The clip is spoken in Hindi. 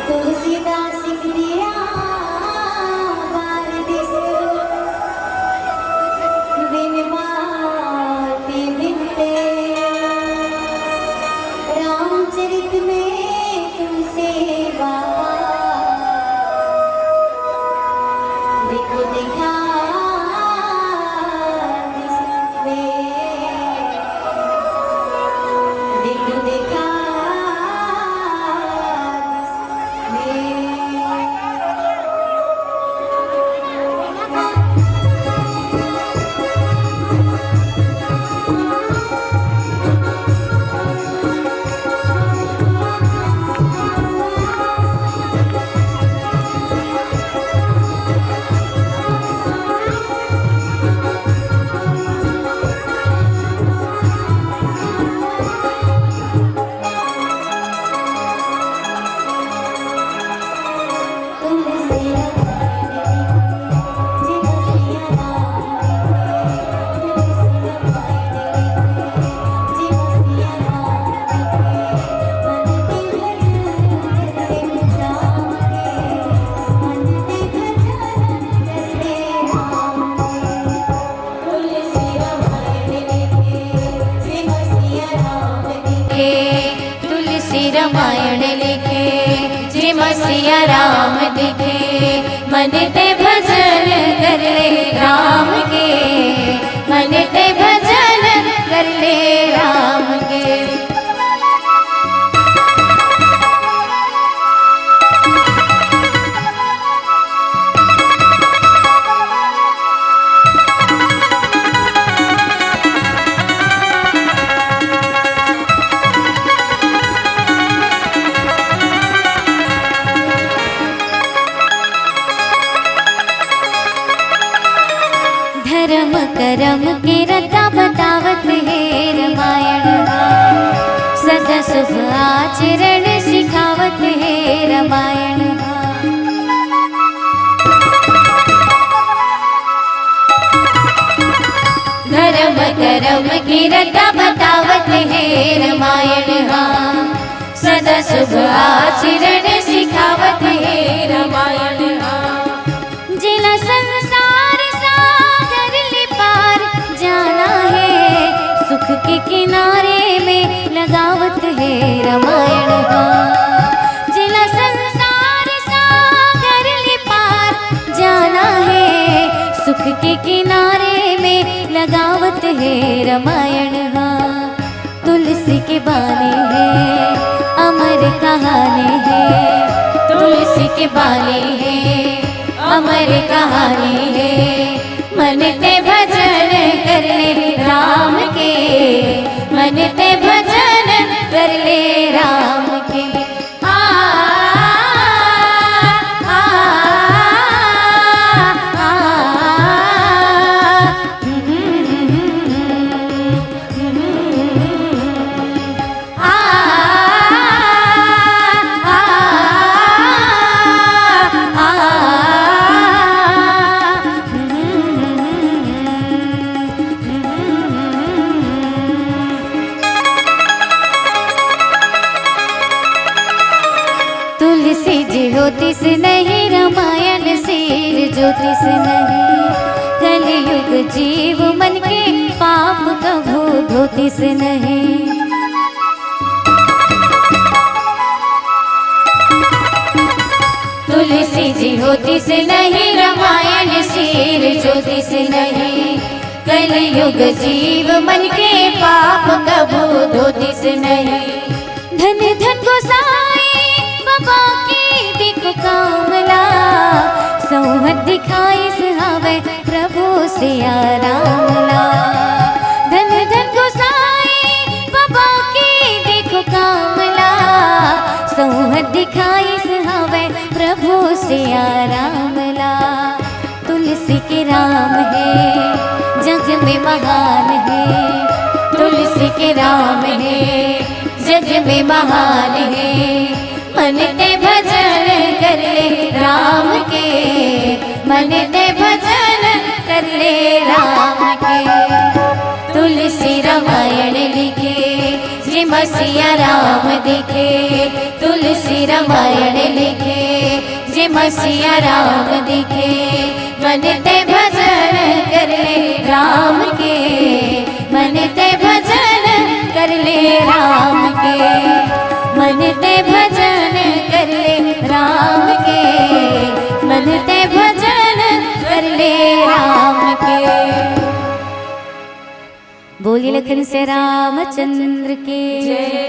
तुलसीदास दिया बार दिस बिन बाते बिनते रामचरित में तुमसे बाबा देखो देखा दिस में देखो देखा रामायण लिखे जे मसिया राम दिखे मन ते भजन कर ले राम के मन ते भजन कर ले राम के। धर्म करम के रता बतावत है रामायण सदा शुभ आचरण सिखावत है रामायण। धर्म करम के रता बतावत है रामायण सदा शुभ आचरण सिखावत है रामायण। जिला संसार सुख के किनारे में लगावत है रामायण जिला संसार सागर ले पार जाना है सुख के किनारे में लगावत है रामायण। तुलसी के बाने हैं अमर कहानी है तुलसी के बाने हैं अमर कहानी है मन ते भजन कर ले राम के मन ते भजन कर ले राम के। आ आ आ ज्योतिष नहीं रामायण सिर ज्योतिष नहीं कलयुग जीव मन के पाप कभू धोतिष नहीं। तुलसी जी ज्योतिष नहीं रामायण सिर ज्योतिष नहीं कलयुग जीव मन के पाप कभू धोतिष नहीं। धन धन गोसाई बाबा की देखो कामला सौहद दिखाई सुहावे प्रभु सिया रामला। धन धन गोसाई बाबा की देखो कामला सौहद दिखाई सुहावे प्रभु सिया रामला। तुलसी के राम है जग में महान है तुलसी के राम है जग में महान है मन ते भजन कर ले राम के मन ते भजन कर ले राम के। तुलसी रामायण लिखे जे मसिया राम दिखे तुलसी तुलसी रामायण लिखे, जे मसीहा राम दिखे, मन ते भजन कर ले राम के, मन ते भजन कर ले राम के, मन ते भजन कर ले राम के, मन ते भजन कर ले राम के। बोलिए लखन से रामचंद्र के जय।